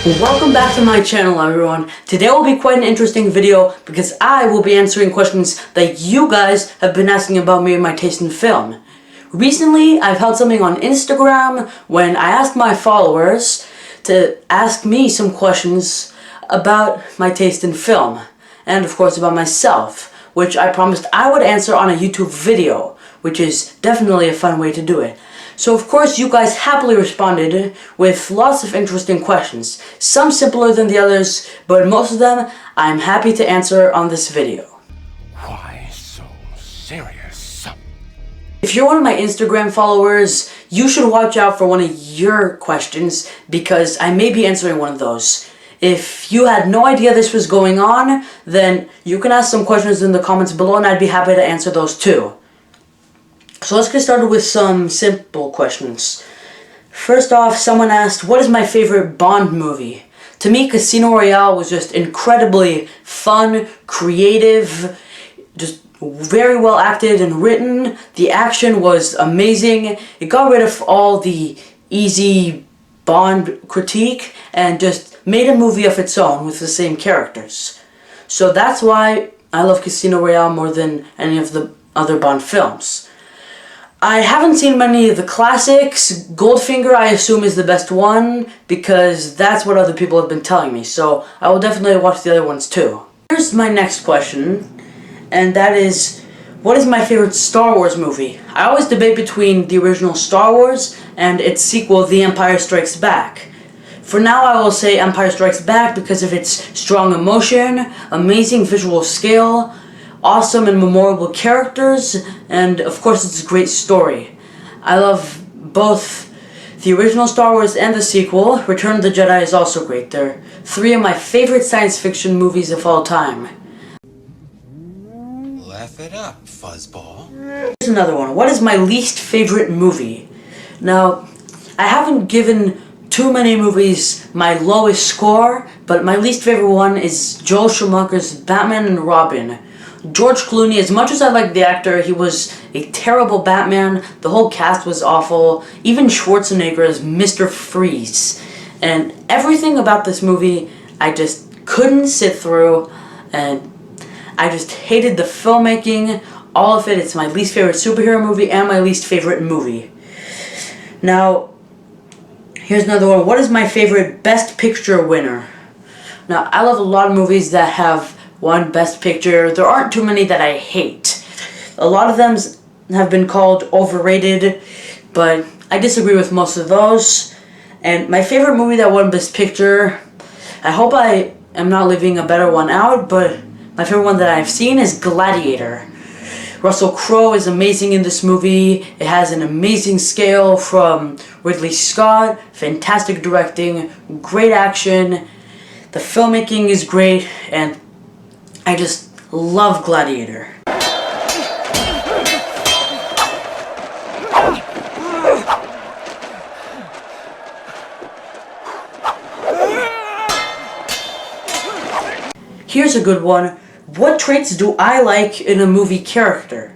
Welcome back to my channel, everyone. Today will be quite an interesting video because I will be answering questions that you guys have been asking about me and my taste in film. Recently, I've held something on Instagram when I asked my followers to ask me some questions about my taste in film, and of course about myself, which I promised I would answer on a YouTube video, which is definitely a fun way to do it. So of course you guys happily responded with lots of interesting questions, some simpler than the others, but most of them I'm happy to answer on this video. Why so serious? If you're one of my Instagram followers, you should watch out for one of your questions because I may be answering one of those. If you had no idea this was going on, then you can ask some questions in the comments below and I'd be happy to answer those too. So let's get started with some simple questions. First off, someone asked, what is my favorite Bond movie? To me, Casino Royale was just incredibly fun, creative, just very well acted and written. The action was amazing. It got rid of all the easy Bond critique and just made a movie of its own with the same characters. So that's why I love Casino Royale more than any of the other Bond films. I haven't seen many of the classics. Goldfinger I assume is the best one because that's what other people have been telling me, so I will definitely watch the other ones too. Here's my next question, and that is, what is my favorite Star Wars movie? I always debate between the original Star Wars and its sequel, The Empire Strikes Back. For now I will say Empire Strikes Back because of its strong emotion, amazing visual scale, awesome and memorable characters, and of course it's a great story. I love both the original Star Wars and the sequel. Return of the Jedi is also great. They're three of my favorite science fiction movies of all time. Laugh it up, fuzzball. Here's another one. What is my least favorite movie? Now, I haven't given too many movies my lowest score, but my least favorite one is Joel Schumacher's Batman and Robin. George Clooney, as much as I like the actor, he was a terrible Batman. The whole cast was awful. Even Schwarzenegger as Mr. Freeze. And everything about this movie, I just couldn't sit through. And I just hated the filmmaking, all of it. It's my least favorite superhero movie and my least favorite movie. Now, here's another one. What is my favorite Best Picture winner? Now, I love a lot of movies that have won Best Picture. There aren't too many that I hate. A lot of them have been called overrated, but I disagree with most of those. And my favorite movie that won Best Picture, I hope I am not leaving a better one out, but my favorite one that I've seen is Gladiator. Russell Crowe is amazing in this movie. It has an amazing scale from Ridley Scott, fantastic directing, great action. The filmmaking is great, and I just love Gladiator. Here's a good one. What traits do I like in a movie character?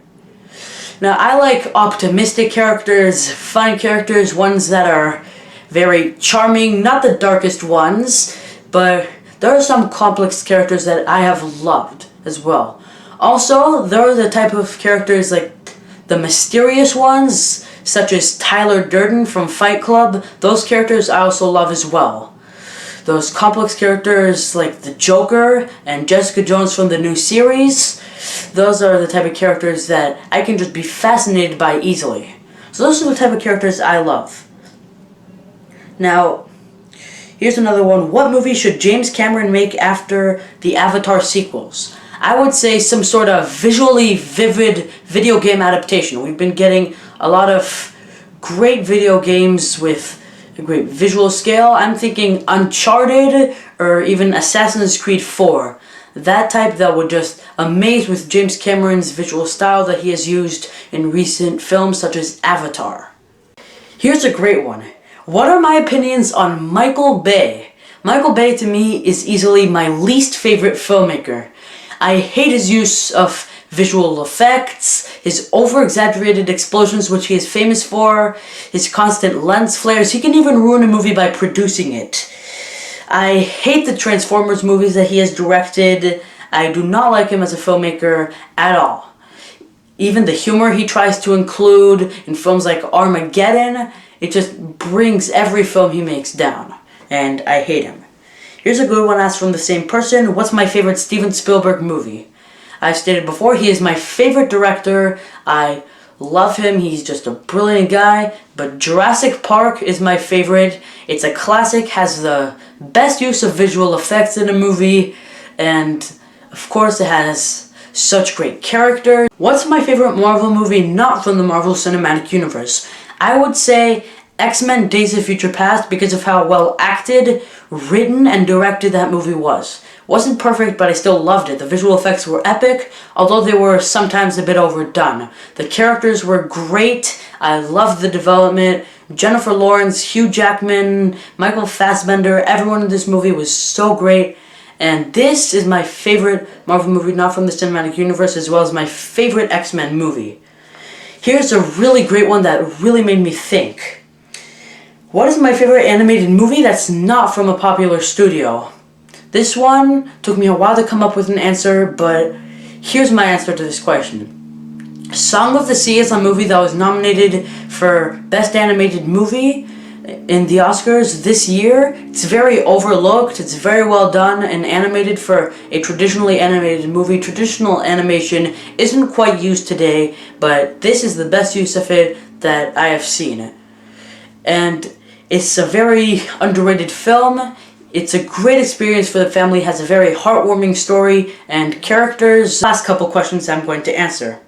Now, I like optimistic characters, fun characters, ones that are very charming, not the darkest ones, but there are some complex characters that I have loved as well. Also, there are the type of characters like the mysterious ones, such as Tyler Durden from Fight Club. Those characters I also love as well. Those complex characters like the Joker and Jessica Jones from the new series, those are the type of characters that I can just be fascinated by easily. So those are the type of characters I love. Now, here's another one. What movie should James Cameron make after the Avatar sequels? I would say some sort of visually vivid video game adaptation. We've been getting a lot of great video games with a great visual scale. I'm thinking Uncharted or even Assassin's Creed 4. That type that would just amaze with James Cameron's visual style that he has used in recent films such as Avatar. Here's a great one. What are my opinions on Michael Bay? Michael Bay to me is easily my least favorite filmmaker. I hate his use of visual effects, his over-exaggerated explosions which he is famous for, his constant lens flares. He can even ruin a movie by producing it. I hate the Transformers movies that he has directed. I do not like him as a filmmaker at all. Even the humor he tries to include in films like Armageddon, it just brings every film he makes down. And I hate him. Here's a good one asked from the same person. What's my favorite Steven Spielberg movie? I've stated before, he is my favorite director. I love him. He's just a brilliant guy. But Jurassic Park is my favorite. It's a classic, has the best use of visual effects in a movie, and of course it has such great characters. What's my favorite Marvel movie not from the Marvel Cinematic Universe? I would say X-Men Days of Future Past because of how well acted, written, and directed that movie was. Wasn't perfect, but I still loved it. The visual effects were epic, although they were sometimes a bit overdone. The characters were great. I loved the development. Jennifer Lawrence, Hugh Jackman, Michael Fassbender, everyone in this movie was so great. And this is my favorite Marvel movie not from the Cinematic Universe, as well as my favorite X-Men movie. Here's a really great one that really made me think. What is my favorite animated movie that's not from a popular studio? This one took me a while to come up with an answer, but here's my answer to this question. Song of the Sea is a movie that was nominated for Best Animated Movie in the Oscars this year. It's very overlooked, it's very well done and animated for a traditionally animated movie. Traditional animation isn't quite used today, but this is the best use of it that I have seen. And it's a very underrated film. It's a great experience for the family, has a very heartwarming story and characters. Last couple questions I'm going to answer.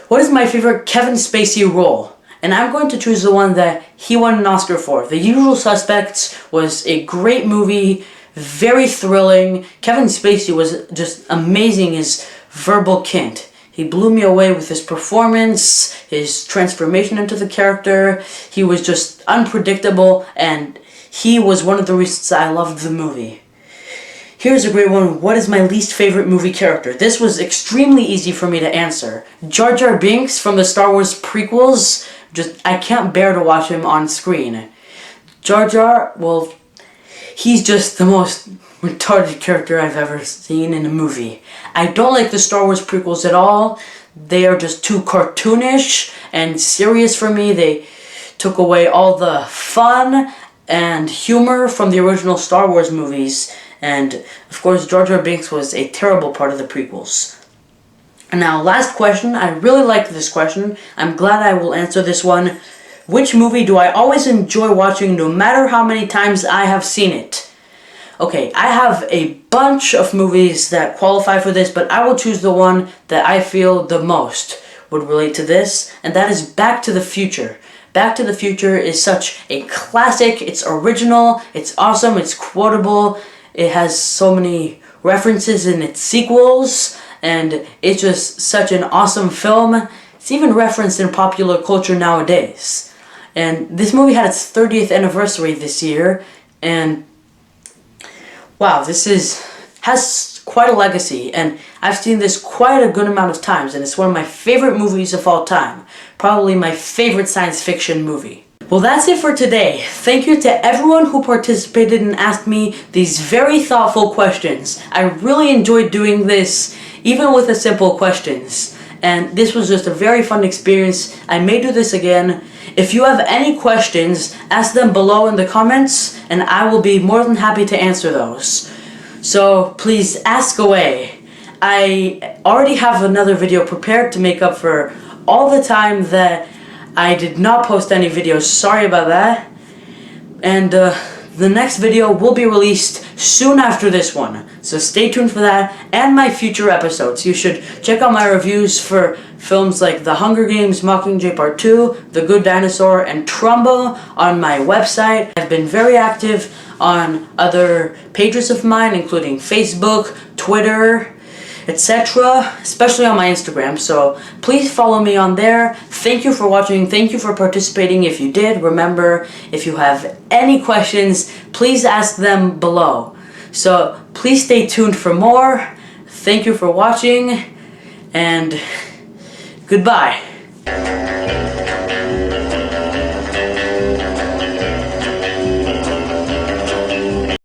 What is my favorite Kevin Spacey role? And I'm going to choose the one that he won an Oscar for. The Usual Suspects was a great movie, very thrilling. Kevin Spacey was just amazing as Verbal Kint. He blew me away with his performance, his transformation into the character. He was just unpredictable, and he was one of the reasons I loved the movie. Here's a great one. What is my least favorite movie character? This was extremely easy for me to answer. Jar Jar Binks from the Star Wars prequels. I can't bear to watch him on screen. Jar Jar, well, he's just the most retarded character I've ever seen in a movie. I don't like the Star Wars prequels at all. They are just too cartoonish and serious for me. They took away all the fun and humor from the original Star Wars movies. And, of course, Jar Jar Binks was a terrible part of the prequels. And now, last question. I really like this question. I'm glad I will answer this one. Which movie do I always enjoy watching no matter how many times I have seen it? Okay, I have a bunch of movies that qualify for this, but I will choose the one that I feel the most would relate to this, and that is Back to the Future. Back to the Future is such a classic. It's original, it's awesome, it's quotable. It has so many references in its sequels, and it's just such an awesome film. It's even referenced in popular culture nowadays. And this movie had its 30th anniversary this year, and wow, this has quite a legacy, and I've seen this quite a good amount of times, and it's one of my favorite movies of all time. Probably my favorite science fiction movie. Well, that's it for today. Thank you to everyone who participated and asked me these very thoughtful questions. I really enjoyed doing this, even with the simple questions. And this was just a very fun experience. I may do this again. If you have any questions, ask them below in the comments, and I will be more than happy to answer those. So please ask away. I already have another video prepared to make up for all the time that I did not post any videos. Sorry about that. And the next video will be released soon after this one. So stay tuned for that and my future episodes. You should check out my reviews for films like The Hunger Games, Mockingjay Part 2, The Good Dinosaur, and Trumbo on my website. I've been very active on other pages of mine, including Facebook, Twitter, etc., especially on my Instagram, so please follow me on there. Thank you for watching, thank you for participating if you did. Remember, if you have any questions, please ask them below. So please stay tuned for more. Thank you for watching, and goodbye.